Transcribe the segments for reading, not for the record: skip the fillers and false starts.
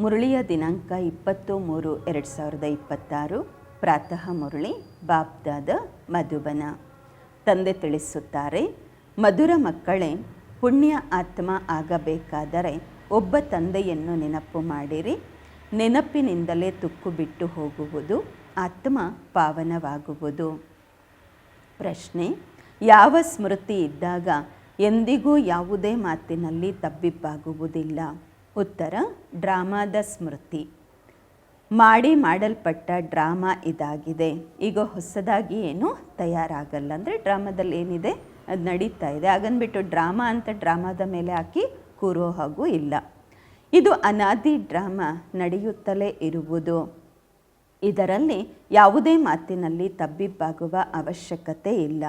ಮುರಳಿಯ ದಿನಾಂಕ 20-3-2026 ಪ್ರಾತಃ ಮುರಳಿ ಬಾಬ್ದಾದ ಮಧುಬನ. ತಂದೆ ತಿಳಿಸುತ್ತಾರೆ, ಮಧುರ ಮಕ್ಕಳೇ, ಪುಣ್ಯ ಆತ್ಮ ಆಗಬೇಕಾದರೆ ಒಬ್ಬ ತಂದೆಯನ್ನು ನೆನಪು ಮಾಡಿರಿ. ನೆನಪಿನಿಂದಲೇ ತುಕ್ಕು ಬಿಟ್ಟು ಹೋಗುವುದು, ಆತ್ಮ ಪಾವನವಾಗುವುದು. ಪ್ರಶ್ನೆ: ಯಾವ ಸ್ಮೃತಿ ಇದ್ದಾಗ ಎಂದಿಗೂ ಯಾವುದೇ ಮಾತಿನಲ್ಲಿ ತಬ್ಬಿಬ್ಬಾಗುವುದಿಲ್ಲ? ಉತ್ತರ: ಡ್ರಾಮಾದ ಸ್ಮೃತಿ. ಮಾಡಲ್ಪಟ್ಟ ಡ್ರಾಮಾ ಇದಾಗಿದೆ. ಈಗ ಹೊಸದಾಗಿ ಏನೂ ತಯಾರಾಗಲ್ಲ. ಅಂದರೆ ಡ್ರಾಮಾದಲ್ಲಿ ಏನಿದೆ ಅದು ನಡೀತಾ ಇದೆ. ಹಾಗನ್ಬಿಟ್ಟು ಡ್ರಾಮಾ ಅಂತ ಡ್ರಾಮಾದ ಮೇಲೆ ಹಾಕಿ ಕೂರೋ ಹಾಗೂ ಇಲ್ಲ. ಇದು ಅನಾದಿ ಡ್ರಾಮಾ ನಡೆಯುತ್ತಲೇ ಇರುವುದು. ಇದರಲ್ಲಿ ಯಾವುದೇ ಮಾತಿನಲ್ಲಿ ತಬ್ಬಿಬ್ಬಾಗುವ ಅವಶ್ಯಕತೆ ಇಲ್ಲ.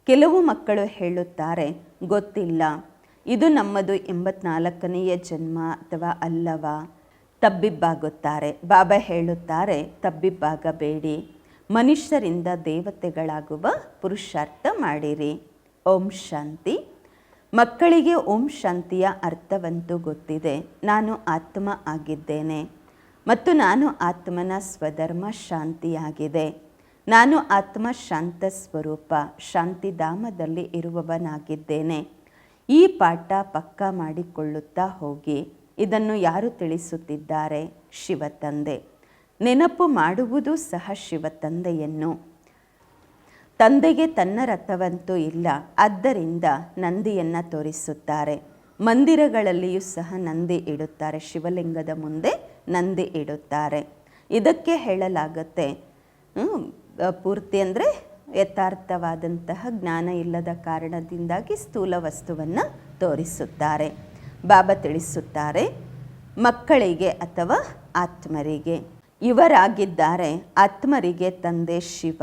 ಕೆಲವು ಮಕ್ಕಳು ಹೇಳುತ್ತಾರೆ, ಗೊತ್ತಿಲ್ಲ, ಇದು ನಮ್ಮದು 84ನೇ ಜನ್ಮ ಅಥವಾ ಅಲ್ಲವಾ? ತಬ್ಬಿಬ್ಬಾಗುತ್ತಾರೆ. ಬಾಬಾ ಹೇಳುತ್ತಾರೆ, ತಬ್ಬಿಬ್ಬಾಗಬೇಡಿ, ಮನುಷ್ಯರಿಂದ ದೇವತೆಗಳಾಗುವ ಪುರುಷಾರ್ಥ ಮಾಡಿರಿ. ಓಂ ಶಾಂತಿ. ಮಕ್ಕಳಿಗೆ ಓಂ ಶಾಂತಿಯ ಅರ್ಥವಂತೂ ಗೊತ್ತಿದೆ. ನಾನು ಆತ್ಮ ಆಗಿದ್ದೇನೆ ಮತ್ತು ನಾನು ಆತ್ಮನ ಸ್ವಧರ್ಮ ಶಾಂತಿಯಾಗಿದೆ. ನಾನು ಆತ್ಮ ಶಾಂತ ಸ್ವರೂಪ, ಶಾಂತಿಧಾಮದಲ್ಲಿ ಇರುವವನಾಗಿದ್ದೇನೆ. ಈ ಪಾಠ ಪಕ್ಕಾ ಮಾಡಿಕೊಳ್ಳುತ್ತಾ ಹೋಗಿ. ಇದನ್ನು ಯಾರು ತಿಳಿಸುತ್ತಿದ್ದಾರೆ? ಶಿವತಂದೆ. ನೆನಪು ಮಾಡುವುದು ಸಹ ಶಿವತಂದೆಯನ್ನು. ತಂದೆಗೆ ತನ್ನ ರಥವಂತೂ ಇಲ್ಲ, ಆದ್ದರಿಂದ ನಂದಿಯನ್ನು ತೋರಿಸುತ್ತಾರೆ. ಮಂದಿರಗಳಲ್ಲಿಯೂ ಸಹ ನಂದಿ ಇಡುತ್ತಾರೆ. ಶಿವಲಿಂಗದ ಮುಂದೆ ನಂದಿ ಇಡುತ್ತಾರೆ. ಇದಕ್ಕೆ ಹೇಳಲಾಗುತ್ತೆ, ಪೂರ್ತಿ ಅಂದರೆ ಯಥಾರ್ಥವಾದಂತಹ ಜ್ಞಾನ ಇಲ್ಲದ ಕಾರಣದಿಂದಾಗಿ ಸ್ಥೂಲ ವಸ್ತುವನ್ನು ತೋರಿಸುತ್ತಾರೆ. ಬಾಬಾ ತಿಳಿಸುತ್ತಾರೆ, ಮಕ್ಕಳಿಗೆ ಅಥವಾ ಆತ್ಮರಿಗೆ ಇವರಾಗಿದ್ದಾರೆ. ಆತ್ಮರಿಗೆ ತಂದೆ ಶಿವ.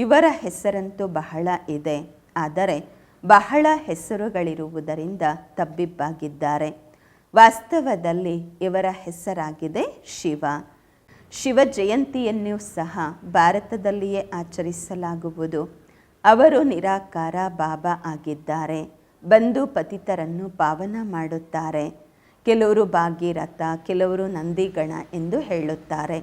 ಇವರ ಹೆಸರಂತೂ ಬಹಳ ಇದೆ, ಆದರೆ ಬಹಳ ಹೆಸರುಗಳಿರುವುದರಿಂದ ತಬ್ಬಿಬ್ಬಾಗಿದ್ದಾರೆ. ವಾಸ್ತವದಲ್ಲಿ ಇವರ ಹೆಸರಾಗಿದೆ ಶಿವ. ಶಿವ ಜಯಂತಿಯನ್ನು ಸಹ ಭಾರತದಲ್ಲಿಯೇ ಆಚರಿಸಲಾಗುವುದು. ಅವರು ನಿರಾಕಾರ ಬಾಬಾ ಆಗಿದ್ದಾರೆ. ಬಂದು ಪತಿತರನ್ನು ಪಾವನ ಮಾಡುತ್ತಾರೆ. ಕೆಲವರು ಭಾಗೀರಥ, ಕೆಲವರು ನಂದಿಗಣ ಎಂದು ಹೇಳುತ್ತಾರೆ.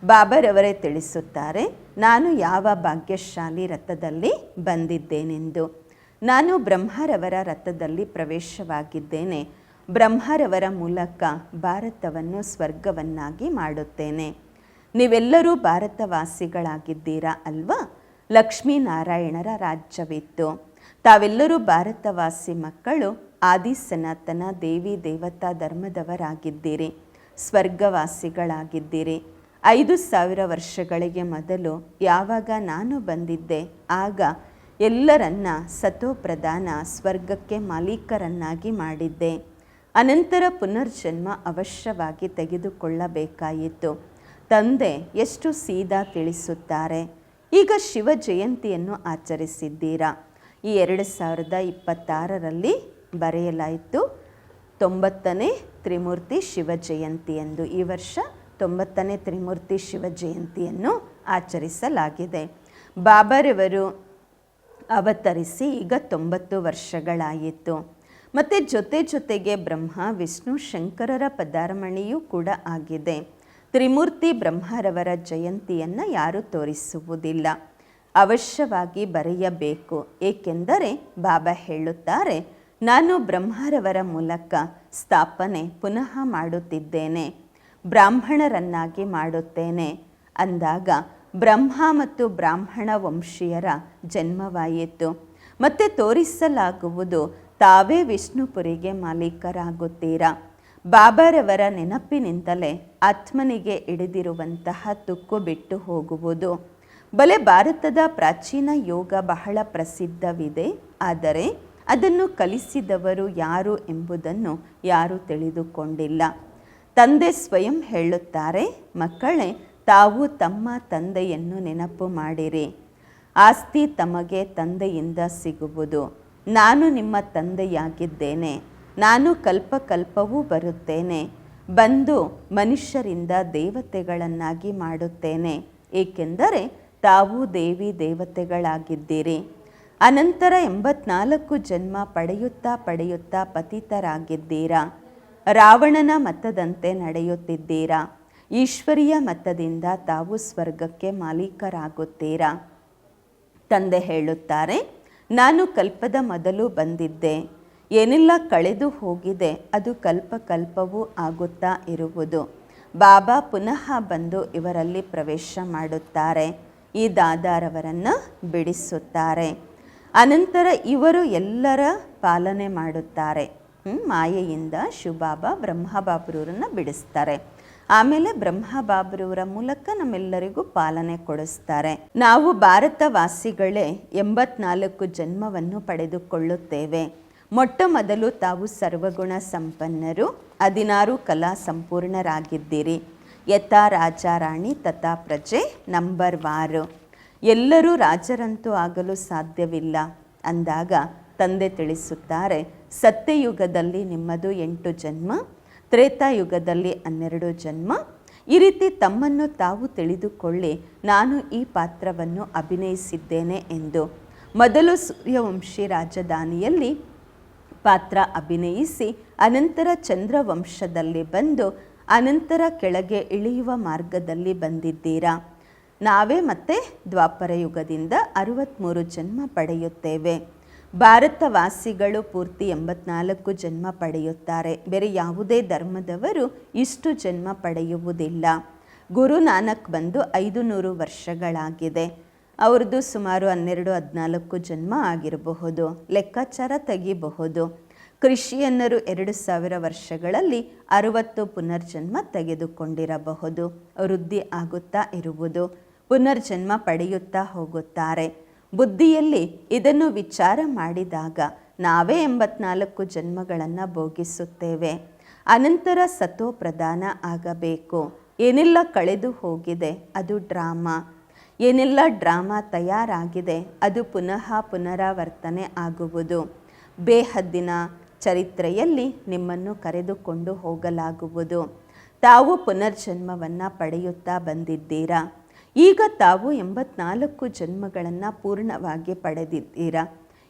ಬಾಬಾರವರೇ ತಿಳಿಸುತ್ತಾರೆ, ನಾನು ಯಾವ ಭಾಗ್ಯಶಾಲಿ ರಥದಲ್ಲಿ ಬಂದಿದ್ದೇನೆಂದು. ನಾನು ಬ್ರಹ್ಮರವರ ರಥದಲ್ಲಿ ಪ್ರವೇಶವಾಗಿದ್ದೇನೆ. ಬ್ರಹ್ಮರವರ ಮೂಲಕ ಭಾರತವನ್ನು ಸ್ವರ್ಗವನ್ನಾಗಿ ಮಾಡುತ್ತೇನೆ. ನೀವೆಲ್ಲರೂ ಭಾರತವಾಸಿಗಳಾಗಿದ್ದೀರಾ ಅಲ್ವಾ? ಲಕ್ಷ್ಮೀನಾರಾಯಣರ ರಾಜ್ಯವಿತ್ತು. ತಾವೆಲ್ಲರೂ ಭಾರತವಾಸಿ ಮಕ್ಕಳು ಆದಿ ಸನಾತನ ದೇವಿ ದೇವತಾ ಧರ್ಮದವರಾಗಿದ್ದೀರಿ. ಸ್ವರ್ಗವಾಸಿಗಳಾಗಿದ್ದೀರಿ. 5000 ವರ್ಷಗಳಿಗೆ ಮೊದಲು ಯಾವಾಗ ನಾನು ಬಂದಿದ್ದೆ, ಆಗ ಎಲ್ಲರನ್ನ ಸತೋಪ್ರಧಾನ ಸ್ವರ್ಗಕ್ಕೆ ಮಾಲೀಕರನ್ನಾಗಿ ಮಾಡಿದ್ದೆ. ಅನಂತರ ಪುನರ್ಜನ್ಮ ಅವಶ್ಯವಾಗಿ ತೆಗೆದುಕೊಳ್ಳಬೇಕಾಯಿತು. ತಂದೆ ಎಷ್ಟು ಸೀದಾ ತಿಳಿಸುತ್ತಾರೆ. ಈಗ ಶಿವ ಜಯಂತಿಯನ್ನು ಆಚರಿಸಿದ್ದೀರಾ. ಈ 2026ರಲ್ಲಿ ಬರೆಯಲಾಯಿತು 90ನೇ ತ್ರಿಮೂರ್ತಿ ಶಿವ ಜಯಂತಿ ಎಂದು. ಈ ವರ್ಷ 90ನೇ ತ್ರಿಮೂರ್ತಿ ಶಿವ ಜಯಂತಿಯನ್ನು ಆಚರಿಸಲಾಗಿದೆ. ಬಾಬಾರವರು ಅವತರಿಸಿ ಈಗ 90 ವರ್ಷಗಳಾಯಿತು. ಮತ್ತು ಜೊತೆಗೆ ಬ್ರಹ್ಮ ವಿಷ್ಣು ಶಂಕರರ ಪದಾರ್ಮಣಿಯೂ ಕೂಡ ಆಗಿದೆ. ತ್ರಿಮೂರ್ತಿ ಬ್ರಹ್ಮರವರ ಜಯಂತಿಯನ್ನು ಯಾರೂ ತೋರಿಸುವುದಿಲ್ಲ. ಅವಶ್ಯವಾಗಿ ಬರೆಯಬೇಕು. ಏಕೆಂದರೆ ಬಾಬಾ ಹೇಳುತ್ತಾರೆ, ನಾನು ಬ್ರಹ್ಮರವರ ಮೂಲಕ ಸ್ಥಾಪನೆ ಪುನಃ ಮಾಡುತ್ತಿದ್ದೇನೆ, ಬ್ರಾಹ್ಮಣರನ್ನಾಗಿ ಮಾಡುತ್ತೇನೆ. ಅಂದಾಗ ಬ್ರಹ್ಮ ಮತ್ತು ಬ್ರಾಹ್ಮಣ ವಂಶೀಯರ ಜನ್ಮವಾಯಿತು. ಮತ್ತೆ ತೋರಿಸಲಾಗುವುದು, ತಾವೇ ವಿಷ್ಣುಪುರಿಗೆ ಮಾಲೀಕರಾಗುತ್ತೀರಾ. ಬಾಬಾರವರ ನೆನಪಿನಿಂದಲೇ ಆತ್ಮನಿಗೆ ಹಿಡಿದಿರುವಂತಹ ತುಕ್ಕು ಬಿಟ್ಟು ಹೋಗುವುದು. ಬಲೆ ಭಾರತದ ಪ್ರಾಚೀನ ಯೋಗ ಬಹಳ ಪ್ರಸಿದ್ಧವಿದೆ, ಆದರೆ ಅದನ್ನು ಕಲಿಸಿದವರು ಯಾರು ಎಂಬುದನ್ನು ಯಾರೂ ತಿಳಿದುಕೊಂಡಿಲ್ಲ. ತಂದೆ ಸ್ವಯಂ ಹೇಳುತ್ತಾರೆ, ಮಕ್ಕಳೇ, ತಾವು ತಮ್ಮ ತಂದೆಯನ್ನು ನೆನಪು ಮಾಡಿರಿ. ಆಸ್ತಿ ತಮಗೆ ತಂದೆಯಿಂದ ಸಿಗುವುದು. ನಾನು ನಿಮ್ಮ ತಂದೆಯಾಗಿದ್ದೇನೆ. ನಾನು ಕಲ್ಪವೂ ಬರುತ್ತೇನೆ. ಬಂದು ಮನುಷ್ಯರಿಂದ ದೇವತೆಗಳನ್ನಾಗಿ ಮಾಡುತ್ತೇನೆ. ಏಕೆಂದರೆ ತಾವು ದೇವಿ ದೇವತೆಗಳಾಗಿದ್ದೀರಿ. ಅನಂತರ 84 ಜನ್ಮ ಪಡೆಯುತ್ತಾ ಪತಿತರಾಗಿದ್ದೀರಾ. ರಾವಣನ ಮತದಂತೆ ನಡೆಯುತ್ತಿದ್ದೀರಾ. ಈಶ್ವರೀಯ ಮತದಿಂದ ತಾವು ಸ್ವರ್ಗಕ್ಕೆ ಮಾಲೀಕರಾಗುತ್ತೀರಾ. ತಂದೆ ಹೇಳುತ್ತಾರೆ, ನಾನು ಕಲ್ಪದ ಮೊದಲು ಬಂದಿದ್ದೆ. ಏನೆಲ್ಲ ಕಳೆದು ಹೋಗಿದೆ ಅದು ಕಲ್ಪವೂ ಆಗುತ್ತಾ ಇರುವುದು. ಬಾಬಾ ಪುನಃ ಬಂದು ಇವರಲ್ಲಿ ಪ್ರವೇಶ ಮಾಡುತ್ತಾರೆ. ಈ ದಾದಾರವರನ್ನು ಬಿಡಿಸುತ್ತಾರೆ. ಅನಂತರ ಇವರು ಎಲ್ಲರ ಪಾಲನೆ ಮಾಡುತ್ತಾರೆ. ಮಾಯೆಯಿಂದ ಶಿವಬಾಬಾ ಬ್ರಹ್ಮಬಾಬ್ರವರನ್ನು ಬಿಡಿಸ್ತಾರೆ. ಆಮೇಲೆ ಬ್ರಹ್ಮಬಾಬ್ರವರ ಮೂಲಕ ನಮ್ಮೆಲ್ಲರಿಗೂ ಪಾಲನೆ ಕೊಡಿಸ್ತಾರೆ. ನಾವು ಭಾರತವಾಸಿಗಳೇ 84 ಜನ್ಮವನ್ನು ಪಡೆದುಕೊಳ್ಳುತ್ತೇವೆ. ಮೊಟ್ಟ ಮೊದಲು ತಾವು ಸರ್ವಗುಣ ಸಂಪನ್ನರು, 16 ಕಲಾ ಸಂಪೂರ್ಣರಾಗಿದ್ದೀರಿ. ಯಥಾ ರಾಜ ರಾಣಿ ತಥಾ ಪ್ರಜೆ ನಂಬರ್ ವಾರು. ಎಲ್ಲರೂ ರಾಜರಂತೂ ಆಗಲು ಸಾಧ್ಯವಿಲ್ಲ ಅಂದಾಗ ತಂದೆ ತಿಳಿಸುತ್ತಾರೆ, ಸತ್ಯಯುಗದಲ್ಲಿ ನಿಮ್ಮದು 8 ಜನ್ಮ, ತ್ರೇತಾಯುಗದಲ್ಲಿ 12 ಜನ್ಮ. ಈ ರೀತಿ ತಮ್ಮನ್ನು ತಾವು ತಿಳಿದುಕೊಳ್ಳಿ, ನಾನು ಈ ಪಾತ್ರವನ್ನು ಅಭಿನಯಿಸಿದ್ದೇನೆ ಎಂದು. ಮೊದಲು ಸೂರ್ಯವಂಶಿ ರಾಜಧಾನಿಯಲ್ಲಿ ಪಾತ್ರ ಅಭಿನಯಿಸಿ ಅನಂತರ ಚಂದ್ರವಂಶದಲ್ಲಿ ಬಂದು ಅನಂತರ ಕೆಳಗೆ ಇಳಿಯುವ ಮಾರ್ಗದಲ್ಲಿ ಬಂದಿದ್ದೀರಾ. ನಾವೇ ಮತ್ತೆ ದ್ವಾಪರ ಯುಗದಿಂದ 63 ಜನ್ಮ ಪಡೆಯುತ್ತೇವೆ. ಭಾರತವಾಸಿಗಳು ಪೂರ್ತಿ 84 ಜನ್ಮ ಪಡೆಯುತ್ತಾರೆ. ಬೇರೆ ಯಾವುದೇ ಧರ್ಮದವರು ಇಷ್ಟು ಜನ್ಮ ಪಡೆಯುವುದಿಲ್ಲ. ಗುರು ನಾನಕ್ ಬಂದು 500 ವರ್ಷಗಳಾಗಿದೆ. ಅವ್ರದ್ದು ಸುಮಾರು 12-14 ಜನ್ಮ ಆಗಿರಬಹುದು. ಲೆಕ್ಕಾಚಾರ ತೆಗಿಬಹುದು. ಕ್ರಿಶ್ಚಿಯನ್ನರು 2000 ವರ್ಷಗಳಲ್ಲಿ 60 ಪುನರ್ಜನ್ಮ ತೆಗೆದುಕೊಂಡಿರಬಹುದು. ವೃದ್ಧಿ ಆಗುತ್ತಾ ಇರುವುದು, ಪುನರ್ಜನ್ಮ ಪಡೆಯುತ್ತಾ ಹೋಗುತ್ತಾರೆ. ಬುದ್ಧಿಯಲ್ಲಿ ಇದನ್ನು ವಿಚಾರ ಮಾಡಿದಾಗ ನಾವೇ 84 ಜನ್ಮಗಳನ್ನು ಭೋಗಿಸುತ್ತೇವೆ. ಅನಂತರ ಸತೋ ಪ್ರಧಾನ ಆಗಬೇಕು. ಏನೆಲ್ಲ ಕಳೆದು ಹೋಗಿದೆ ಅದು ಡ್ರಾಮಾ. ಏನೆಲ್ಲ ಡ್ರಾಮಾ ತಯಾರಾಗಿದೆ ಅದು ಪುನರಾವರ್ತನೆ ಆಗುವುದು. ಬೇಹದ್ದಿನ ಚರಿತ್ರೆಯಲ್ಲಿ ನಿಮ್ಮನ್ನು ಕರೆದುಕೊಂಡು ಹೋಗಲಾಗುವುದು. ತಾವು ಪುನರ್ಜನ್ಮವನ್ನು ಪಡೆಯುತ್ತಾ ಬಂದಿದ್ದೀರಾ. ಈಗ ತಾವು 84 ಜನ್ಮಗಳನ್ನು ಪೂರ್ಣವಾಗಿ ಪಡೆದಿದ್ದೀರಾ.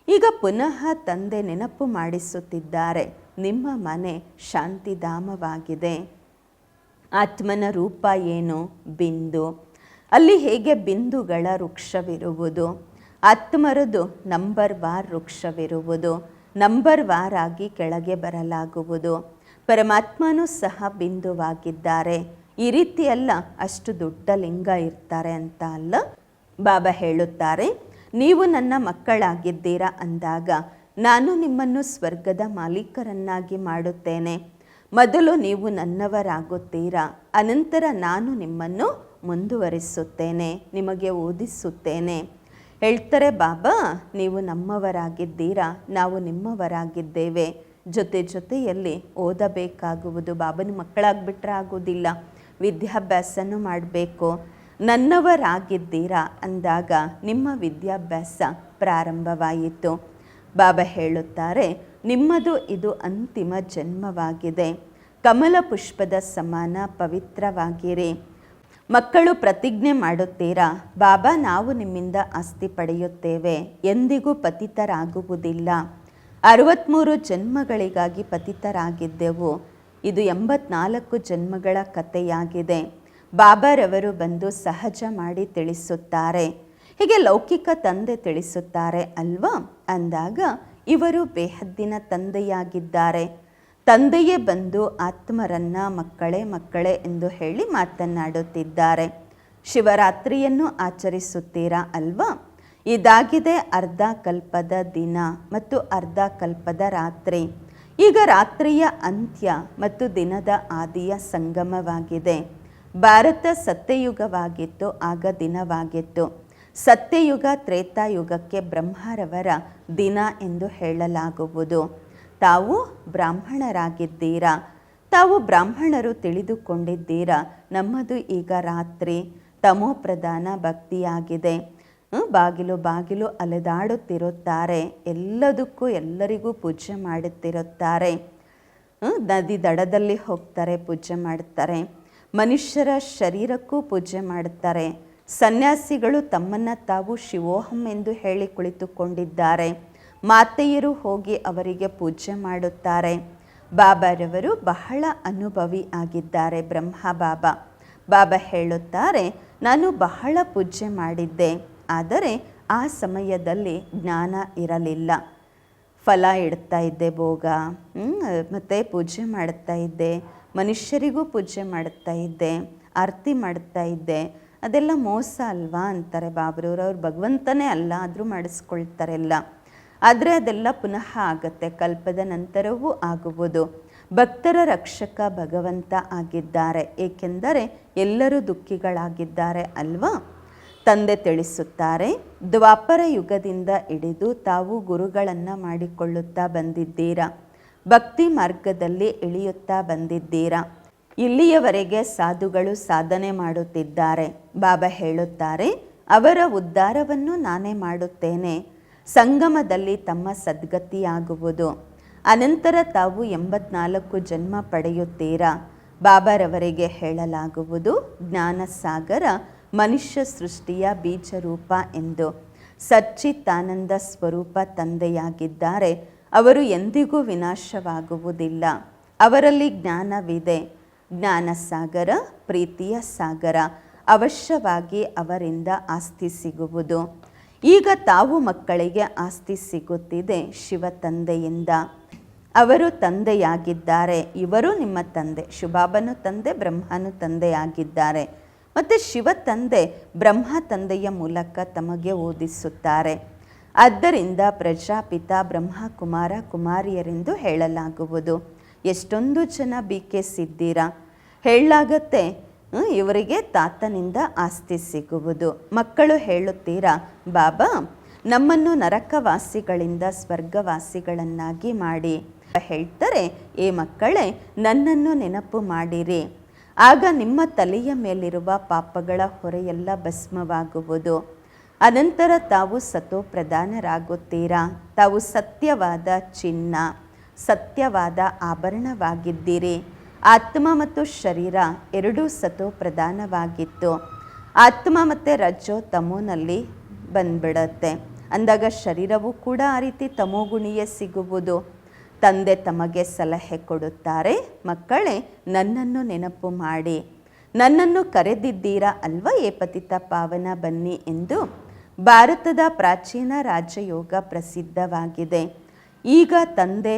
ಈಗ ಪುನಃ ತಂದೆ ನೆನಪು ಮಾಡಿಸುತ್ತಿದ್ದಾರೆ, ನಿಮ್ಮ ಮನೆ ಶಾಂತಿಧಾಮವಾಗಿದೆ. ಆತ್ಮನ ರೂಪ ಏನು? ಬಿಂದು. ಅಲ್ಲಿ ಹೇಗೆ ಬಿಂದುಗಳ ವೃಕ್ಷವಿರುವುದು, ಆತ್ಮರದು ನಂಬರ್ ವಾರ್ ವೃಕ್ಷವಿರುವುದು. ನಂಬರ್ ವಾರ್ ಆಗಿ ಕೆಳಗೆ ಬರಲಾಗುವುದು. ಪರಮಾತ್ಮನೂ ಸಹ ಬಿಂದುವಾಗಿದ್ದಾರೆ. ಈ ರೀತಿ ಅಲ್ಲ, ಅಷ್ಟು ದೊಡ್ಡ ಲಿಂಗ ಇರ್ತಾರೆ ಅಂತ ಅಲ್ಲ. ಬಾಬಾ ಹೇಳುತ್ತಾರೆ, ನೀವು ನನ್ನ ಮಕ್ಕಳಾಗಿದ್ದೀರಾ ಅಂದಾಗ ನಾನು ನಿಮ್ಮನ್ನು ಸ್ವರ್ಗದ ಮಾಲೀಕರನ್ನಾಗಿ ಮಾಡುತ್ತೇನೆ. ಮೊದಲು ನೀವು ನನ್ನವರಾಗುತ್ತೀರಾ, ಅನಂತರ ನಾನು ನಿಮ್ಮನ್ನು ಮುಂದುವರಿಸುತ್ತೇನೆ, ನಿಮಗೆ ಓದಿಸುತ್ತೇನೆ. ಹೇಳ್ತಾರೆ ಬಾಬಾ, ನೀವು ನಮ್ಮವರಾಗಿದ್ದೀರಾ, ನಾವು ನಿಮ್ಮವರಾಗಿದ್ದೇವೆ. ಜೊತೆಯಲ್ಲಿ ಓದಬೇಕಾಗುವುದು. ಬಾಬನ ಮಕ್ಕಳಾಗ್ಬಿಟ್ರೆ ಆಗೋದಿಲ್ಲ, ವಿದ್ಯಾಭ್ಯಾಸನೂ ಮಾಡಬೇಕು. ನನ್ನವರಾಗಿದ್ದೀರಾ ಅಂದಾಗ ನಿಮ್ಮ ವಿದ್ಯಾಭ್ಯಾಸ ಪ್ರಾರಂಭವಾಯಿತು. ಬಾಬಾ ಹೇಳುತ್ತಾರೆ, ನಿಮ್ಮದು ಇದು ಅಂತಿಮ ಜನ್ಮವಾಗಿದೆ. ಕಮಲ ಪುಷ್ಪದ ಸಮಾನ ಪವಿತ್ರವಾಗಿರಿ. ಮಕ್ಕಳು ಪ್ರತಿಜ್ಞೆ ಮಾಡುತ್ತೀರಾ, ಬಾಬಾ ನಾವು ನಿಮ್ಮಿಂದ ಆಸ್ತಿ ಪಡೆಯುತ್ತೇವೆ, ಎಂದಿಗೂ ಪತಿತರಾಗುವುದಿಲ್ಲ. 63 ಜನ್ಮಗಳಿಗಾಗಿ ಪತಿತರಾಗಿದ್ದೆವು. ಇದು 84 ಜನ್ಮಗಳ ಕಥೆಯಾಗಿದೆ. ಬಾಬಾರವರು ಬಂದು ಸಹಜ ಮಾಡಿ ತಿಳಿಸುತ್ತಾರೆ. ಹೀಗೆ ಲೌಕಿಕ ತಂದೆ ತಿಳಿಸುತ್ತಾರೆ ಅಲ್ವಾ ಅಂದಾಗ ಇವರು ಬೇಹದ್ದಿನ ತಂದೆಯಾಗಿದ್ದಾರೆ. ತಂದೆಯೇ ಬಂದು ಆತ್ಮರನ್ನ ಮಕ್ಕಳೇ ಎಂದು ಹೇಳಿ ಮಾತನಾಡುತ್ತಿದ್ದಾರೆ. ಶಿವರಾತ್ರಿಯನ್ನು ಆಚರಿಸುತ್ತೀರಾ ಅಲ್ವಾ? ಇದಾಗಿದೆ ಅರ್ಧ ಕಲ್ಪದ ದಿನ ಮತ್ತು ಅರ್ಧ ಕಲ್ಪದ ರಾತ್ರಿ. ಈಗ ರಾತ್ರಿಯ ಅಂತ್ಯ ಮತ್ತು ದಿನದ ಆದಿಯ ಸಂಗಮವಾಗಿದೆ. ಭಾರತ ಸತ್ಯಯುಗವಾಗಿತ್ತು, ಆಗ ದಿನವಾಗಿತ್ತು. ಸತ್ಯಯುಗ ತ್ರೇತಾಯುಗಕ್ಕೆ ಬ್ರಹ್ಮರವರ ದಿನ ಎಂದು ಹೇಳಲಾಗುವುದು. ತಾವು ಬ್ರಾಹ್ಮಣರಾಗಿದ್ದೀರಾ. ತಾವು ಬ್ರಾಹ್ಮಣರು ತಿಳಿದುಕೊಂಡಿದ್ದೀರಾ, ನಮ್ಮದು ಈಗ ರಾತ್ರಿ ತಮೋಪ್ರಧಾನ ಭಕ್ತಿಯಾಗಿದೆ. ಬಾಗಿಲು ಅಲೆದಾಡುತ್ತಿರುತ್ತಾರೆ. ಎಲ್ಲದಕ್ಕೂ ಎಲ್ಲರಿಗೂ ಪೂಜೆ ಮಾಡುತ್ತಿರುತ್ತಾರೆ. ನದಿ ದಡದಲ್ಲಿ ಹೋಗ್ತಾರೆ, ಪೂಜೆ ಮಾಡ್ತಾರೆ. ಮನುಷ್ಯರ ಶರೀರಕ್ಕೂ ಪೂಜೆ ಮಾಡುತ್ತಾರೆ. ಸನ್ಯಾಸಿಗಳು ತಮ್ಮನ್ನು ತಾವು ಶಿವೋಹಂ ಎಂದು ಹೇಳಿ ಕುಳಿತುಕೊಂಡಿದ್ದಾರೆ. ಮಾತೆಯರು ಹೋಗಿ ಅವರಿಗೆ ಪೂಜೆ ಮಾಡುತ್ತಾರೆ. ಬಾಬಾರವರು ಬಹಳ ಅನುಭವಿ ಆಗಿದ್ದಾರೆ. ಬ್ರಹ್ಮ ಬಾಬಾ ಹೇಳುತ್ತಾರೆ, ನಾನು ಬಹಳ ಪೂಜೆ ಮಾಡಿದ್ದೆ, ಆದರೆ ಆ ಸಮಯದಲ್ಲಿ ಜ್ಞಾನ ಇರಲಿಲ್ಲ. ಫಲ ಇಡ್ತಾ ಇದ್ದೆ, ಭೋಗ, ಮತ್ತು ಪೂಜೆ ಮಾಡುತ್ತಾ ಇದ್ದೆ, ಮನುಷ್ಯರಿಗೂ ಪೂಜೆ ಮಾಡುತ್ತಾ ಇದ್ದೆ, ಆರತಿ ಮಾಡುತ್ತಾ ಇದ್ದೆ. ಅದೆಲ್ಲ ಮೋಸ ಅಲ್ವಾ ಅಂತಾರೆ ಬಾಬ್ರವ್ರು. ಅವ್ರು ಭಗವಂತನೇ ಅಲ್ಲ, ಆದರೂ ಮಾಡಿಸ್ಕೊಳ್ತಾರೆಲ್ಲ. ಆದರೆ ಅದೆಲ್ಲ ಪುನಃ ಆಗತ್ತೆ, ಕಲ್ಪದ ನಂತರವೂ ಆಗುವುದು. ಭಕ್ತರ ರಕ್ಷಕ ಭಗವಂತ ಆಗಿದ್ದಾರೆ, ಏಕೆಂದರೆ ಎಲ್ಲರೂ ದುಃಖಿಗಳಾಗಿದ್ದಾರೆ ಅಲ್ವಾ. ತಂದೆ ತಿಳಿಸುತ್ತಾರೆ, ದ್ವಾಪರ ಯುಗದಿಂದ ಹಿಡಿದು ತಾವು ಗುರುಗಳನ್ನು ಮಾಡಿಕೊಳ್ಳುತ್ತಾ ಬಂದಿದ್ದೀರಾ, ಭಕ್ತಿ ಮಾರ್ಗದಲ್ಲಿ ಇಳಿಯುತ್ತಾ ಬಂದಿದ್ದೀರಾ. ಇಲ್ಲಿಯವರೆಗೆ ಸಾಧುಗಳು ಸಾಧನೆ ಮಾಡುತ್ತಿದ್ದಾರೆ. ಬಾಬಾ ಹೇಳುತ್ತಾರೆ, ಅವರ ಉದ್ಧಾರವನ್ನು ನಾನೇ ಮಾಡುತ್ತೇನೆ. ಸಂಗಮದಲ್ಲಿ ತಮ್ಮ ಸದ್ಗತಿಯಾಗುವುದು. ಅನಂತರ ತಾವು 84 ಜನ್ಮ ಪಡೆಯುತ್ತೀರಾ. ಬಾಬಾರವರಿಗೆ ಹೇಳಲಾಗುವುದು, ಜ್ಞಾನಸಾಗರ ಮನುಷ್ಯ ಸೃಷ್ಟಿಯ ಬೀಜರೂಪ ಎಂದು. ಸಚ್ಚಿತ್ತಾನಂದ ಸ್ವರೂಪ ತಂದೆಯಾಗಿದ್ದಾರೆ. ಅವರು ಎಂದಿಗೂ ವಿನಾಶವಾಗುವುದಿಲ್ಲ. ಅವರಲ್ಲಿ ಜ್ಞಾನವಿದೆ. ಜ್ಞಾನಸಾಗರ, ಪ್ರೀತಿಯ ಸಾಗರ. ಅವಶ್ಯವಾಗಿ ಅವರಿಂದ ಆಸ್ತಿ ಸಿಗುವುದು. ಈಗ ತಾವು ಮಕ್ಕಳಿಗೆ ಆಸ್ತಿ ಸಿಗುತ್ತಿದೆ ಶಿವ ತಂದೆಯಿಂದ. ಅವರು ತಂದೆಯಾಗಿದ್ದಾರೆ. ಇವರು ನಿಮ್ಮ ತಂದೆ. ಶಿವಬಾಬನು ತಂದೆ, ಬ್ರಹ್ಮನು ತಂದೆಯಾಗಿದ್ದಾರೆ. ಮತ್ತು ಶಿವ ತಂದೆ ಬ್ರಹ್ಮ ತಂದೆಯ ಮೂಲಕ ತಮಗೆ ಓದಿಸುತ್ತಾರೆ. ಆದ್ದರಿಂದ ಪ್ರಜಾಪಿತ ಬ್ರಹ್ಮ ಕುಮಾರ ಕುಮಾರಿಯರೆಂದು ಹೇಳಲಾಗುವುದು. ಎಷ್ಟೊಂದು ಜನ ಸಿದ್ದೀರಾ ಹೇಳಲಾಗತ್ತೆ, ಇವರಿಗೆ ತಾತನಿಂದ ಆಸ್ತಿ ಸಿಗುವುದು. ಮಕ್ಕಳು ಹೇಳುತ್ತೀರಾ, ಬಾಬಾ ನಮ್ಮನ್ನು ನರಕವಾಸಿಗಳಿಂದ ಸ್ವರ್ಗವಾಸಿಗಳನ್ನಾಗಿ ಮಾಡಿ. ಹೇಳ್ತಾರೆ, ಏ ಮಕ್ಕಳೇ, ನನ್ನನ್ನು ನೆನಪು ಮಾಡಿರಿ, ಆಗ ನಿಮ್ಮ ತಲೆಯ ಮೇಲಿರುವ ಪಾಪಗಳ ಹೊರೆಯೆಲ್ಲ ಭಸ್ಮವಾಗುವುದು. ಅನಂತರ ತಾವು ಸತೋಪ್ರಧಾನರಾಗುತ್ತೀರಾ. ತಾವು ಸತ್ಯವಾದ ಚಿನ್ನ, ಸತ್ಯವಾದ ಆಭರಣವಾಗಿದ್ದೀರಿ. ಆತ್ಮ ಮತ್ತು ಶರೀರ ಎರಡೂ ಸತೋಪ್ರಧಾನವಾಗಿತ್ತು. ಆತ್ಮ ಮತ್ತು ರಜೋ ತಮೋನಲ್ಲಿ ಬಂದ್ಬಿಡತ್ತೆ. ಅಂದಾಗ ಶರೀರವೂ ಕೂಡ ಆ ರೀತಿ ತಮೋಗುಣಿಯೇ ಸಿಗುವುದು. ತಂದೆ ತಮಗೆ ಸಲಹೆ ಕೊಡುತ್ತಾರೆ, ಮಕ್ಕಳೇ ನನ್ನನ್ನು ನೆನಪು ಮಾಡಿ. ನನ್ನನ್ನು ಕರೆದಿದ್ದೀರಾ ಅಲ್ವಾ, ಏ ಪತಿತ ಪಾವನ ಬನ್ನಿ ಎಂದು. ಭಾರತದ ಪ್ರಾಚೀನ ರಾಜಯೋಗ ಪ್ರಸಿದ್ಧವಾಗಿದೆ. ಈಗ ತಂದೆ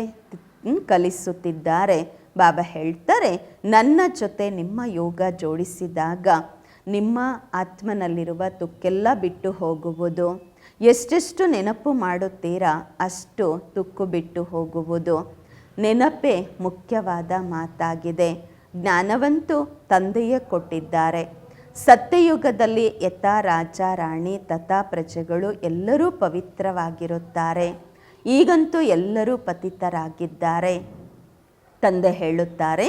ಕಲಿಸುತ್ತಿದ್ದಾರೆ. ಬಾಬಾ ಹೇಳ್ತಾರೆ, ನನ್ನ ಜೊತೆ ನಿಮ್ಮ ಯೋಗ ಜೋಡಿಸಿದಾಗ ನಿಮ್ಮ ಆತ್ಮನಲ್ಲಿರುವ ತುಕ್ಕೆಲ್ಲ ಬಿಟ್ಟು ಹೋಗುವುದು. ಎಷ್ಟೆಷ್ಟು ನೆನಪು ಮಾಡುತ್ತೀರಾ ಅಷ್ಟು ತುಕ್ಕು ಬಿಟ್ಟು ಹೋಗುವುದು. ನೆನಪೇ ಮುಖ್ಯವಾದ ಮಾತಾಗಿದೆ. ಜ್ಞಾನವಂತೂ ತಂದೆಯೇ ಕೊಟ್ಟಿದ್ದಾರೆ. ಸತ್ಯಯುಗದಲ್ಲಿ ಯಥಾ ರಾಜ ರಾಣಿ ತಥಾ ಪ್ರಜೆಗಳು ಎಲ್ಲರೂ ಪವಿತ್ರವಾಗಿರುತ್ತಾರೆ. ಈಗಂತೂ ಎಲ್ಲರೂ ಪತಿತರಾಗಿದ್ದಾರೆ. ತಂದೆ ಹೇಳುತ್ತಾರೆ,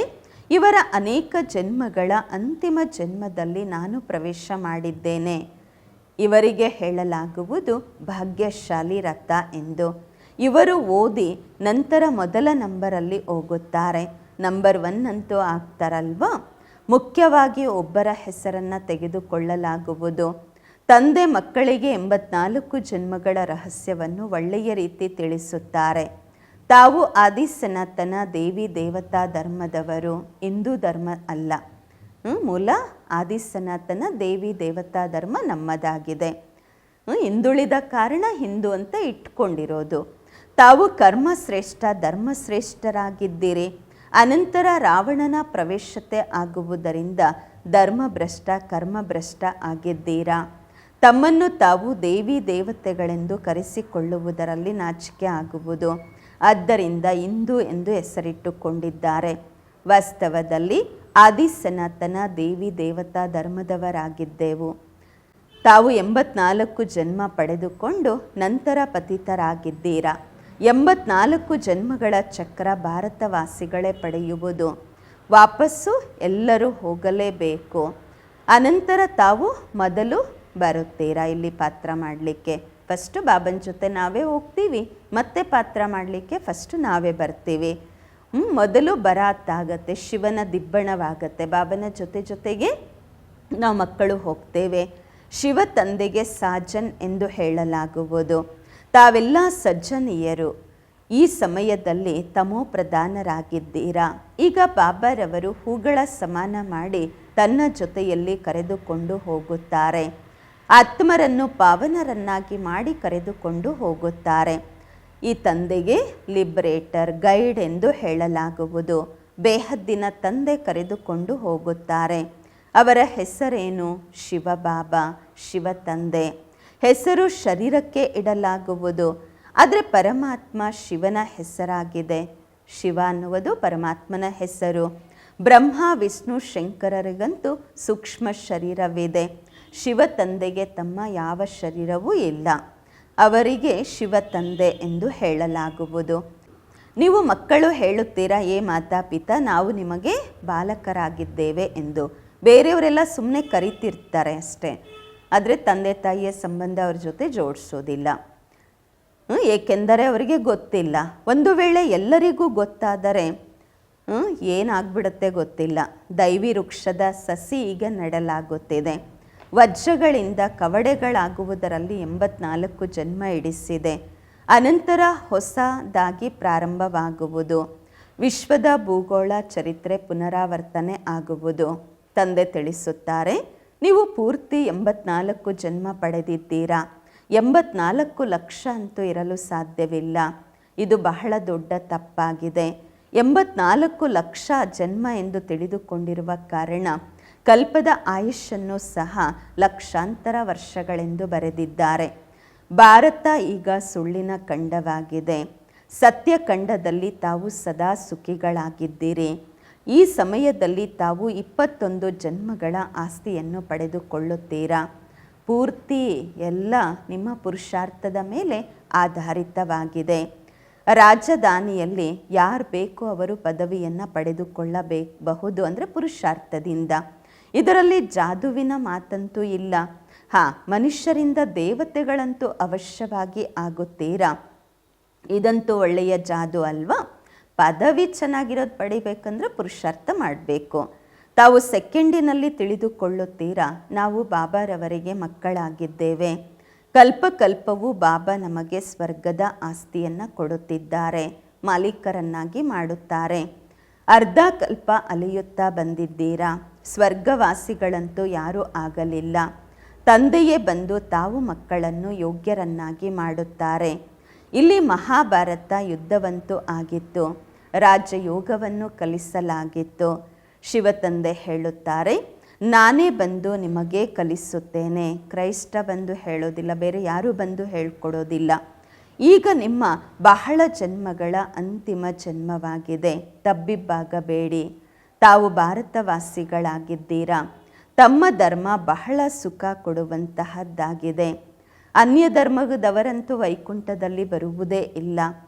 ಇವರ ಅನೇಕ ಜನ್ಮಗಳ ಅಂತಿಮ ಜನ್ಮದಲ್ಲಿ ನಾನು ಪ್ರವೇಶ ಮಾಡಿದ್ದೇನೆ. ಇವರಿಗೆ ಹೇಳಲಾಗುವುದು ಭಾಗ್ಯಶಾಲಿ ರಥ ಎಂದು. ಇವರು ಓದಿ ನಂತರ ಮೊದಲ ನಂಬರಲ್ಲಿ ಹೋಗುತ್ತಾರೆ. ನಂಬರ್ 1 ಅಂತೂ ಆಗ್ತಾರಲ್ವಾ. ಮುಖ್ಯವಾಗಿ ಒಬ್ಬರ ಹೆಸರನ್ನು ತೆಗೆದುಕೊಳ್ಳಲಾಗುವುದು. ತಂದೆ ಮಕ್ಕಳಿಗೆ 84 ಜನ್ಮಗಳ ರಹಸ್ಯವನ್ನು ಒಳ್ಳೆಯ ರೀತಿ ತಿಳಿಸುತ್ತಾರೆ. ತಾವು ಆದಿ ಸನಾತನ ದೇವಿ ದೇವತಾ ಧರ್ಮದವರು, ಹಿಂದೂ ಧರ್ಮ ಅಲ್ಲ. ಮೂಲ ಆದಿ ಸನಾತನ ದೇವಿ ದೇವತಾ ಧರ್ಮ ನಮ್ಮದಾಗಿದೆ. ಹಿಂದುಳಿದ ಕಾರಣ ಹಿಂದೂ ಅಂತ ಇಟ್ಕೊಂಡಿರೋದು. ತಾವು ಕರ್ಮಶ್ರೇಷ್ಠ ಧರ್ಮಶ್ರೇಷ್ಠರಾಗಿದ್ದೀರಿ. ಅನಂತರ ರಾವಣನ ಪ್ರವೇಶತೆ ಆಗುವುದರಿಂದ ಧರ್ಮಭ್ರಷ್ಟ ಕರ್ಮಭ್ರಷ್ಟ ಆಗಿದ್ದೀರಾ. ತಮ್ಮನ್ನು ತಾವು ದೇವಿ ದೇವತೆಗಳೆಂದು ಕರೆಸಿಕೊಳ್ಳುವುದರಲ್ಲಿ ನಾಚಿಕೆ ಆಗುವುದು. ಆದ್ದರಿಂದ ಹಿಂದೂ ಎಂದು ಹೆಸರಿಟ್ಟುಕೊಂಡಿದ್ದಾರೆ. ವಾಸ್ತವದಲ್ಲಿ ಆದಿ ಸನಾತನ ದೇವಿ ದೇವತಾ ಧರ್ಮದವರಾಗಿದ್ದೆವು. ತಾವು 84 ಜನ್ಮ ಪಡೆದುಕೊಂಡು ನಂತರ ಪತಿತರಾಗಿದ್ದೀರಾ. 84 ಜನ್ಮಗಳ ಚಕ್ರ ಭಾರತವಾಸಿಗಳೇ ಪಡೆಯುವುದು. ವಾಪಸ್ಸು ಎಲ್ಲರೂ ಹೋಗಲೇಬೇಕು. ಅನಂತರ ತಾವು ಮೊದಲು ಬರುತ್ತೀರಾ ಇಲ್ಲಿ ಪಾತ್ರ ಮಾಡಲಿಕ್ಕೆ. ಫಸ್ಟು ಬಾಬನ ಜೊತೆ ನಾವೇ ಹೋಗ್ತೀವಿ, ಮತ್ತೆ ಪಾತ್ರ ಮಾಡಲಿಕ್ಕೆ ಫಸ್ಟು ನಾವೇ ಬರ್ತೀವಿ. ಮೊದಲು ಬರಾತ್ತಾಗತ್ತೆ, ಶಿವನ ದಿಬ್ಬಣವಾಗತ್ತೆ. ಬಾಬನ ಜೊತೆಗೆ ನಾವು ಮಕ್ಕಳು ಹೋಗ್ತೇವೆ. ಶಿವ ತಂದೆಗೆ ಸಾಜನ್ ಎಂದು ಹೇಳಲಾಗುವುದು. ತಾವೆಲ್ಲ ಸಜ್ಜನೀಯರು. ಈ ಸಮಯದಲ್ಲಿ ತಮೋ ಪ್ರಧಾನರಾಗಿದ್ದೀರಾ. ಈಗ ಬಾಬಾರವರು ಹೂಗಳ ಸಮಾನ ಮಾಡಿ ತನ್ನ ಜೊತೆಯಲ್ಲಿ ಕರೆದುಕೊಂಡು ಹೋಗುತ್ತಾರೆ. ಆತ್ಮರನ್ನು ಪಾವನರನ್ನಾಗಿ ಮಾಡಿ ಕರೆದುಕೊಂಡು ಹೋಗುತ್ತಾರೆ. ಈ ತಂದೆಗೆ ಲಿಬರೇಟರ್, ಗೈಡ್ ಎಂದು ಹೇಳಲಾಗುವುದು. ಬೇಹದ್ದಿನ ತಂದೆ ಕರೆದುಕೊಂಡು ಹೋಗುತ್ತಾರೆ. ಅವರ ಹೆಸರೇನು? ಶಿವಬಾಬಾ, ಶಿವ ತಂದೆ. ಹೆಸರು ಶರೀರಕ್ಕೆ ಇಡಲಾಗುವುದು, ಆದರೆ ಪರಮಾತ್ಮ ಶಿವನ ಹೆಸರಾಗಿದೆ. ಶಿವ ಅನ್ನುವುದು ಪರಮಾತ್ಮನ ಹೆಸರು. ಬ್ರಹ್ಮ, ವಿಷ್ಣು, ಶಂಕರರಿಗಂತೂ ಸೂಕ್ಷ್ಮ ಶರೀರವಿದೆ. ಶಿವ ತಂದೆಗೆ ತಮ್ಮ ಯಾವ ಶರೀರವೂ ಇಲ್ಲ. ಅವರಿಗೆ ಶಿವ ತಂದೆ ಎಂದು ಹೇಳಲಾಗುವುದು. ನೀವು ಮಕ್ಕಳು ಹೇಳುತ್ತೀರಾ, ಏ ಮಾತಾಪಿತಾ, ನಾವು ನಿಮಗೆ ಬಾಲಕರಾಗಿದ್ದೇವೆ ಎಂದು. ಬೇರೆಯವರೆಲ್ಲ ಸುಮ್ಮನೆ ಕರಿತಿರ್ತಾರೆ ಅಷ್ಟೇ, ಆದರೆ ತಂದೆ ತಾಯಿಯ ಸಂಬಂಧ ಅವ್ರ ಜೊತೆ ಜೋಡಿಸೋದಿಲ್ಲ. ಏಕೆಂದರೆ ಅವರಿಗೆ ಗೊತ್ತಿಲ್ಲ. ಒಂದು ವೇಳೆ ಎಲ್ಲರಿಗೂ ಗೊತ್ತಾದರೆ ಏನಾಗ್ಬಿಡುತ್ತೆ ಗೊತ್ತಿಲ್ಲ. ದೈವಿ ವೃಕ್ಷದ ಸಸಿ ಈಗ ನೆಡಲಾಗುತ್ತಿದೆ. ವಜ್ರಗಳಿಂದ ಕವಡೆಗಳಾಗುವುದರಲ್ಲಿ 84 ಜನ್ಮ ಇಡಿಸಿದೆ. ಅನಂತರ ಹೊಸದಾಗಿ ಪ್ರಾರಂಭವಾಗುವುದು. ವಿಶ್ವದ ಭೂಗೋಳ ಚರಿತ್ರೆ ಪುನರಾವರ್ತನೆ ಆಗುವುದು. ತಂದೆ ತಿಳಿಸುತ್ತಾರೆ, ನೀವು ಪೂರ್ತಿ 84 ಜನ್ಮ ಪಡೆದಿದ್ದೀರಾ. 84 ಲಕ್ಷ ಅಂತೂ ಇರಲು ಸಾಧ್ಯವಿಲ್ಲ. ಇದು ಬಹಳ ದೊಡ್ಡ ತಪ್ಪಾಗಿದೆ. 84 ಲಕ್ಷ ಜನ್ಮ ಎಂದು ತಿಳಿದುಕೊಂಡಿರುವ ಕಾರಣ ಕಲ್ಪದ ಆಯುಷನ್ನು ಸಹ ಲಕ್ಷಾಂತರ ವರ್ಷಗಳೆಂದು ಬರೆದಿದ್ದಾರೆ. ಭಾರತ ಈಗ ಸುಳ್ಳಿನ ಖಂಡವಾಗಿದೆ. ಸತ್ಯ ಖಂಡದಲ್ಲಿ ತಾವು ಸದಾ ಸುಖಿಗಳಾಗಿದ್ದೀರಿ. ಈ ಸಮಯದಲ್ಲಿ ತಾವು 21 ಜನ್ಮಗಳ ಆಸ್ತಿಯನ್ನು ಪಡೆದುಕೊಳ್ಳುತ್ತೀರಾ. ಪೂರ್ತಿ ಎಲ್ಲ ನಿಮ್ಮ ಪುರುಷಾರ್ಥದ ಮೇಲೆ ಆಧಾರಿತವಾಗಿದೆ. ರಾಜಧಾನಿಯಲ್ಲಿ ಯಾರು ಬೇಕೋ ಅವರು ಪದವಿಯನ್ನು ಪಡೆದುಕೊಳ್ಳಬಹುದು, ಅಂದರೆ ಪುರುಷಾರ್ಥದಿಂದ. ಇದರಲ್ಲಿ ಜಾದುವಿನ ಮಾತಂತೂ ಇಲ್ಲ. ಮನುಷ್ಯರಿಂದ ದೇವತೆಗಳಂತೂ ಅವಶ್ಯವಾಗಿ ಆಗುತ್ತೀರಾ. ಇದಂತೂ ಒಳ್ಳೆಯ ಜಾದು ಅಲ್ವಾ? ಪದವಿ ಚೆನ್ನಾಗಿರೋದು ಪಡಿಬೇಕಂದ್ರೆ ಪುರುಷಾರ್ಥ ಮಾಡಬೇಕು. ತಾವು ಸೆಕೆಂಡಿನಲ್ಲಿ ತಿಳಿದುಕೊಳ್ಳುತ್ತೀರಾ, ನಾವು ಬಾಬಾರವರಿಗೆ ಮಕ್ಕಳಾಗಿದ್ದೇವೆ. ಕಲ್ಪಕಲ್ಪವೂ ಬಾಬಾ ನಮಗೆ ಸ್ವರ್ಗದ ಆಸ್ತಿಯನ್ನು ಕೊಡುತ್ತಿದ್ದಾರೆ, ಮಾಲೀಕರನ್ನಾಗಿ ಮಾಡುತ್ತಾರೆ. ಅರ್ಧ ಕಲ್ಪ ಅಲೆಯುತ್ತಾ ಬಂದಿದ್ದೀರಾ. ಸ್ವರ್ಗವಾಸಿಗಳಂತೂ ಯಾರೂ ಆಗಲಿಲ್ಲ. ತಂದೆಯೇ ಬಂದು ತಾವು ಮಕ್ಕಳನ್ನು ಯೋಗ್ಯರನ್ನಾಗಿ ಮಾಡುತ್ತಾರೆ. ಇಲ್ಲಿ ಮಹಾಭಾರತ ಯುದ್ಧವಂತೂ ಆಗಿತ್ತು. ರಾಜಯೋಗವನ್ನು ಕಲಿಸಲಾಗಿತ್ತು. ಶಿವತಂದೆ ಹೇಳುತ್ತಾರೆ, ನಾನೇ ಬಂದು ನಿಮಗೆ ಕಲಿಸುತ್ತೇನೆ. ಕ್ರೈಸ್ತ ಬಂದು ಹೇಳೋದಿಲ್ಲ, ಬೇರೆ ಯಾರೂ ಬಂದು ಹೇಳ್ಕೊಡೋದಿಲ್ಲ. ಈಗ ನಿಮ್ಮ ಬಹಳ ಜನ್ಮಗಳ ಅಂತಿಮ ಜನ್ಮವಾಗಿದೆ. ತಬ್ಬಿಬ್ಬಾಗಬೇಡಿ. ತಾವು ಭಾರತವಾಸಿಗಳಾಗಿದ್ದೀರಾ. ತಮ್ಮ ಧರ್ಮ ಬಹಳ ಸುಖ ಕೊಡುವಂತಹದ್ದಾಗಿದೆ. ಅನ್ಯ ಧರ್ಮದವರಂತೂ ವೈಕುಂಠದಲ್ಲಿ ಬರುವುದೇ ಇಲ್ಲ.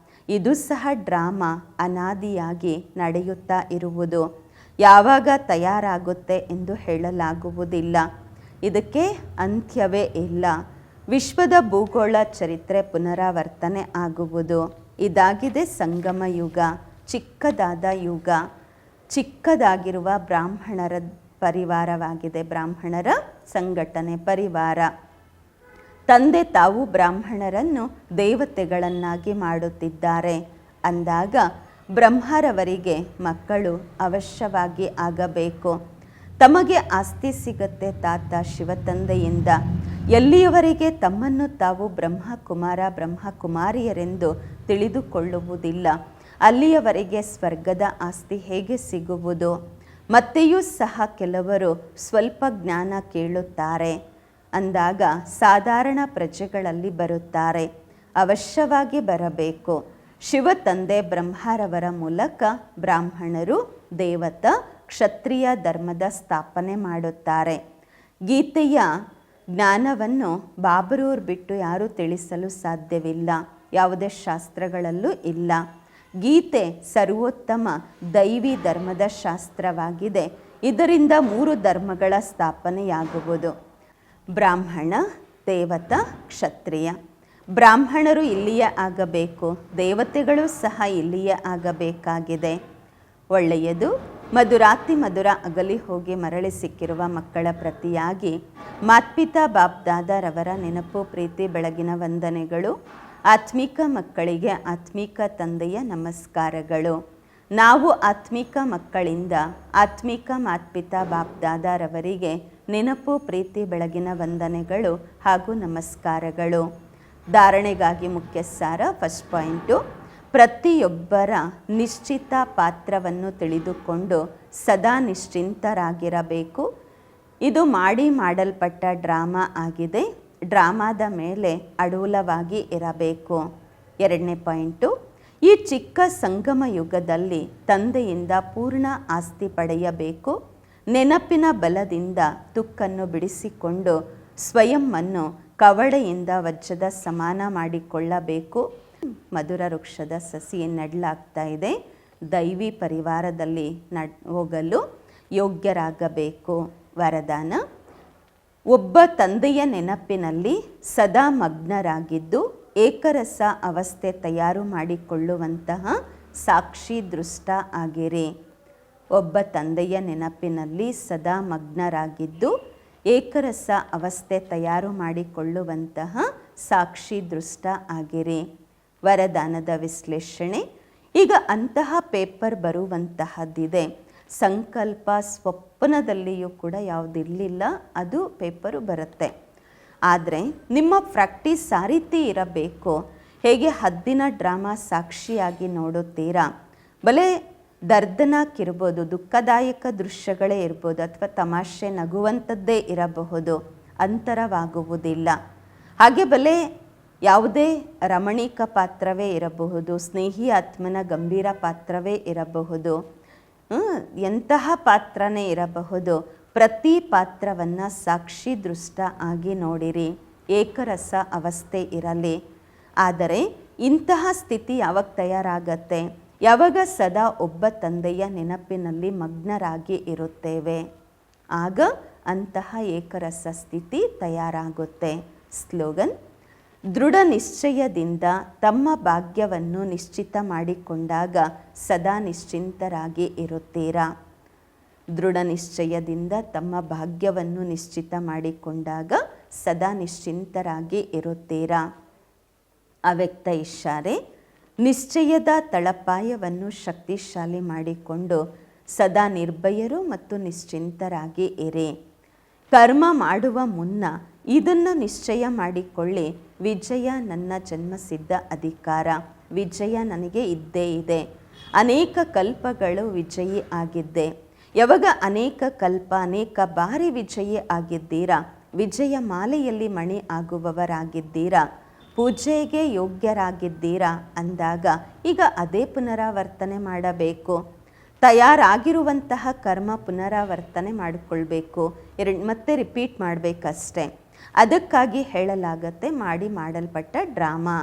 ಇದು ಸಹ ಡ್ರಾಮಾ ಅನಾದಿಯಾಗಿ ನಡೆಯುತ್ತಾ ಇರುವುದು. ಯಾವಾಗ ತಯಾರಾಗುತ್ತೆ ಎಂದು ಹೇಳಲಾಗುವುದಿಲ್ಲ. ಇದಕ್ಕೆ ಅಂತ್ಯವೇ ಇಲ್ಲ. ವಿಶ್ವದ ಭೂಗೋಳ ಚರಿತ್ರೆ ಪುನರಾವರ್ತನೆ ಆಗುವುದು. ಇದಾಗಿದೆ ಸಂಗಮ ಯುಗ, ಚಿಕ್ಕದಾದ ಯುಗ. ಚಿಕ್ಕದಾಗಿರುವ ಬ್ರಾಹ್ಮಣರ ಪರಿವಾರವಾಗಿದೆ, ಬ್ರಾಹ್ಮಣರ ಸಂಘಟನೆ, ಪರಿವಾರ. ತಂದೆ ತಾವು ಬ್ರಾಹ್ಮಣರನ್ನು ದೇವತೆಗಳನ್ನಾಗಿ ಮಾಡುತ್ತಿದ್ದಾರೆ ಅಂದಾಗ ಬ್ರಹ್ಮರವರಿಗೆ ಮಕ್ಕಳು ಅವಶ್ಯವಾಗಿ ಆಗಬೇಕು. ತಮಗೆ ಆಸ್ತಿ ಸಿಗತ್ತೆ ತಾತ ಶಿವತಂದೆಯಿಂದ. ಎಲ್ಲಿಯವರೆಗೆ ತಮ್ಮನ್ನು ತಾವು ಬ್ರಹ್ಮಕುಮಾರ ಬ್ರಹ್ಮಕುಮಾರಿಯರೆಂದು ತಿಳಿದುಕೊಳ್ಳುವುದಿಲ್ಲ, ಅಲ್ಲಿಯವರೆಗೆ ಸ್ವರ್ಗದ ಆಸ್ತಿ ಹೇಗೆ ಸಿಗುವುದು? ಮತ್ತೆಯೂ ಸಹ ಕೆಲವರು ಸ್ವಲ್ಪ ಜ್ಞಾನ ಕೇಳುತ್ತಾರೆ ಅಂದಾಗ ಸಾಧಾರಣ ಪ್ರಜೆಗಳಲ್ಲಿ ಬರುತ್ತಾರೆ. ಅವಶ್ಯವಾಗಿ ಬರಬೇಕು. ಶಿವ ತಂದೆ ಬ್ರಹ್ಮರವರ ಮೂಲಕ ಬ್ರಾಹ್ಮಣರು ದೇವತಾ ಕ್ಷತ್ರಿಯ ಧರ್ಮದ ಸ್ಥಾಪನೆ ಮಾಡುತ್ತಾರೆ. ಗೀತೆಯ ಜ್ಞಾನವನ್ನು ಬಾಬರೂರು ಬಿಟ್ಟು ಯಾರೂ ತಿಳಿಸಲು ಸಾಧ್ಯವಿಲ್ಲ. ಯಾವುದೇ ಶಾಸ್ತ್ರಗಳಲ್ಲೂ ಇಲ್ಲ. ಗೀತೆ ಸರ್ವೋತ್ತಮ ದೈವಿ ಧರ್ಮದ ಶಾಸ್ತ್ರವಾಗಿದೆ. ಇದರಿಂದ 3 ಧರ್ಮಗಳ ಸ್ಥಾಪನೆಯಾಗುವುದು. ಬ್ರಾಹ್ಮಣ, ದೇವತಾ, ಕ್ಷತ್ರಿಯ. ಬ್ರಾಹ್ಮಣರು ಇಲ್ಲಿಯೇ ಆಗಬೇಕು, ದೇವತೆಗಳು ಸಹ ಇಲ್ಲಿಯೇ ಆಗಬೇಕಾಗಿದೆ. ಒಳ್ಳೆಯದು. ಮಧುರಾತಿ ಮಧುರ ಅಗಲಿ ಹೋಗಿ ಮರಳಿ ಸಿಕ್ಕಿರುವ ಮಕ್ಕಳ ಪ್ರತಿಯಾಗಿ ಮಾತ್ಪಿತಾ ಬಾಪ್ ದಾದಾರವರ ನೆನಪು, ಪ್ರೀತಿ, ಬೆಳಗಿನ ವಂದನೆಗಳು. ಆತ್ಮಿಕ ಮಕ್ಕಳಿಗೆ ಆತ್ಮಿಕ ತಂದೆಯ ನಮಸ್ಕಾರಗಳು. ನಾವು ಆತ್ಮಿಕ ಮಕ್ಕಳಿಂದ ಆತ್ಮಿಕ ಮಾತ್ಪಿತಾ ಬಾಪ್ದಾದಾರವರಿಗೆ ನೆನಪು, ಪ್ರೀತಿ, ಬೆಳಗಿನ ವಂದನೆಗಳು ಹಾಗೂ ನಮಸ್ಕಾರಗಳು. ಧಾರಣೆಗಾಗಿ ಮುಖ್ಯ ಸಾರ. ಫಸ್ಟ್ ಪಾಯಿಂಟು, ಪ್ರತಿಯೊಬ್ಬರ ನಿಶ್ಚಿತ ಪಾತ್ರವನ್ನು ತಿಳಿದುಕೊಂಡು ಸದಾ ನಿಶ್ಚಿಂತರಾಗಿರಬೇಕು. ಇದು ಮಾಡಲ್ಪಟ್ಟ ಡ್ರಾಮಾ ಆಗಿದೆ. ಡ್ರಾಮಾದ ಮೇಲೆ ಅಡೂಲವಾಗಿ ಇರಬೇಕು. ಎರಡನೇ ಪಾಯಿಂಟು, ಈ ಚಿಕ್ಕ ಸಂಗಮ ಯುಗದಲ್ಲಿ ತಂದೆಯಿಂದ ಪೂರ್ಣ ಆಸ್ತಿ ಪಡೆಯಬೇಕು. ನೆನಪಿನ ಬಲದಿಂದ ತುಕ್ಕನ್ನು ಬಿಡಿಸಿಕೊಂಡು ಸ್ವಯಂವನ್ನು ಕವಡೆಯಿಂದ ವಜ್ರದ ಸಮಾನ ಮಾಡಿಕೊಳ್ಳಬೇಕು. ಮಧುರ ವೃಕ್ಷದ ಸಸಿ ನೆಡಲಾಗ್ತಾ ಇದೆ. ದೈವಿ ಪರಿವಾರದಲ್ಲಿ ಹೋಗಲು ಯೋಗ್ಯರಾಗಬೇಕು. ವರದಾನ: ಒಬ್ಬ ತಂದೆಯ ನೆನಪಿನಲ್ಲಿ ಸದಾ ಮಗ್ನರಾಗಿದ್ದು ಏಕರಸ ಅವಸ್ಥೆ ತಯಾರು ಮಾಡಿಕೊಳ್ಳುವಂತಹ ಸಾಕ್ಷಿ ದೃಷ್ಟ ಆಗಿರಿ. ಒಬ್ಬ ತಂದೆಯ ನೆನಪಿನಲ್ಲಿ ಸದಾ ಮಗ್ನರಾಗಿದ್ದು ಏಕರಸ ಅವಸ್ಥೆ ತಯಾರು ಮಾಡಿಕೊಳ್ಳುವಂತಹ ಸಾಕ್ಷಿ ದೃಷ್ಟ ಆಗಿರಿ. ವರದಾನದ ವಿಶ್ಲೇಷಣೆ: ಈಗ ಅಂತಹ ಪೇಪರ್ ಬರುವಂತಹದ್ದಿದೆ. ಸಂಕಲ್ಪ ಸ್ವಪ್ನದಲ್ಲಿಯೂ ಕೂಡ ಯಾವುದಿರಲಿಲ್ಲ, ಅದು ಪೇಪರು ಬರುತ್ತೆ. ಆದರೆ ನಿಮ್ಮ ಪ್ರಾಕ್ಟೀಸ್ ಆ ರೀತಿ ಇರಬೇಕು. ಹೇಗೆ ಹದ್ದಿನ ಡ್ರಾಮಾ ಸಾಕ್ಷಿಯಾಗಿ ನೋಡುತ್ತೀರಾ, ಬಲೆ ದರ್ದನಾಕ್ ಇರ್ಬೋದು, ದುಃಖದಾಯಕ ದೃಶ್ಯಗಳೇ ಇರ್ಬೋದು, ಅಥವಾ ತಮಾಷೆ ನಗುವಂಥದ್ದೇ ಇರಬಹುದು, ಅಂತರವಾಗುವುದಿಲ್ಲ. ಹಾಗೆ ಬಲೆ ಯಾವುದೇ ರಮಣೀಕ ಪಾತ್ರವೇ ಇರಬಹುದು, ಸ್ನೇಹಿ ಆತ್ಮನ ಗಂಭೀರ ಪಾತ್ರವೇ ಇರಬಹುದು, ಎಂತಹ ಪಾತ್ರನೇ ಇರಬಹುದು. ಪ್ರತಿ ಪಾತ್ರವನ್ನು ಸಾಕ್ಷಿ ದೃಷ್ಟ ಆಗಿ ನೋಡಿರಿ. ಏಕರಸ ಅವಸ್ಥೆ ಇರಲಿ. ಆದರೆ ಇಂತಹ ಸ್ಥಿತಿ ಯಾವಾಗ ತಯಾರಾಗತ್ತೆ? ಯಾವಾಗ ಸದಾ ಒಬ್ಬ ತಂದೆಯ ನೆನಪಿನಲ್ಲಿ ಮಗ್ನರಾಗಿ ಇರುತ್ತೇವೆ, ಆಗ ಅಂತಹ ಏಕರಸ ಸ್ಥಿತಿ ತಯಾರಾಗುತ್ತೆ. ಸ್ಲೋಗನ್: ದೃಢ ನಿಶ್ಚಯದಿಂದ ತಮ್ಮ ಭಾಗ್ಯವನ್ನು ನಿಶ್ಚಿತ ಮಾಡಿಕೊಂಡಾಗ ಸದಾ ನಿಶ್ಚಿಂತರಾಗಿ ಇರುತ್ತೀರಾ. ದೃಢ ನಿಶ್ಚಯದಿಂದ ತಮ್ಮ ಭಾಗ್ಯವನ್ನು ನಿಶ್ಚಿತ ಮಾಡಿಕೊಂಡಾಗ ಸದಾ ನಿಶ್ಚಿಂತರಾಗಿ ಇರುತ್ತೀರಾ. ಅವ್ಯಕ್ತ ಇಶಾರೆ: ನಿಶ್ಚಯದ ತಳಪಾಯವನ್ನು ಶಕ್ತಿಶಾಲಿ ಮಾಡಿಕೊಂಡು ಸದಾ ನಿರ್ಭಯರು ಮತ್ತು ನಿಶ್ಚಿಂತರಾಗಿ ಇರಿ. ಕರ್ಮ ಮಾಡುವ ಮುನ್ನ ಇದನ್ನು ನಿಶ್ಚಯ ಮಾಡಿಕೊಳ್ಳಿ: ವಿಜಯ ನನ್ನ ಜನ್ಮಸಿದ್ಧ ಅಧಿಕಾರ, ವಿಜಯ ನನಗೆ ಇದ್ದೇ ಇದೆ. ಅನೇಕ ಕಲ್ಪಗಳು ವಿಜಯಿ ಆಗಿದ್ದೆ. ಯಾವಾಗ ಅನೇಕ ಕಲ್ಪ, ಅನೇಕ ಬಾರಿ ವಿಜಯಿ ಆಗಿದ್ದೀರಾ, ವಿಜಯ ಮಾಲೆಯಲ್ಲಿ ಮಣಿ ಆಗುವವರಾಗಿದ್ದೀರಾ, ಪೂಜೆಗೆ ಯೋಗ್ಯರಾಗಿದ್ದೀರಾ ಅಂದಾಗ ಈಗ ಅದೇ ಪುನರಾವರ್ತನೆ ಮಾಡಬೇಕು. ತಯಾರಾಗಿರುವಂತಹ ಕರ್ಮ ಪುನರಾವರ್ತನೆ ಮಾಡಿಕೊಳ್ಬೇಕು. ಮತ್ತೆ ರಿಪೀಟ್ ಮಾಡಬೇಕಷ್ಟೆ. ಅದಕ್ಕಾಗಿ ಹೇಳಲಾಗತ್ತೆ, ಮಾಡಲ್ಪಟ್ಟ ಡ್ರಾಮಾ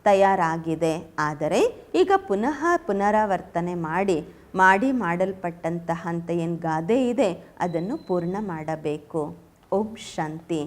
ತಯಾರಾಗಿದೆ. ಆದರೆ ಈಗ ಪುನಃ ಪುನರಾವರ್ತನೆ ಮಾಡಲ್ಪಟ್ಟಂತಹ ಅಂತ ಏನು ಗಾದೆ ಇದೆ ಅದನ್ನು ಪೂರ್ಣ ಮಾಡಬೇಕು. ಓಂ ಶಾಂತಿ.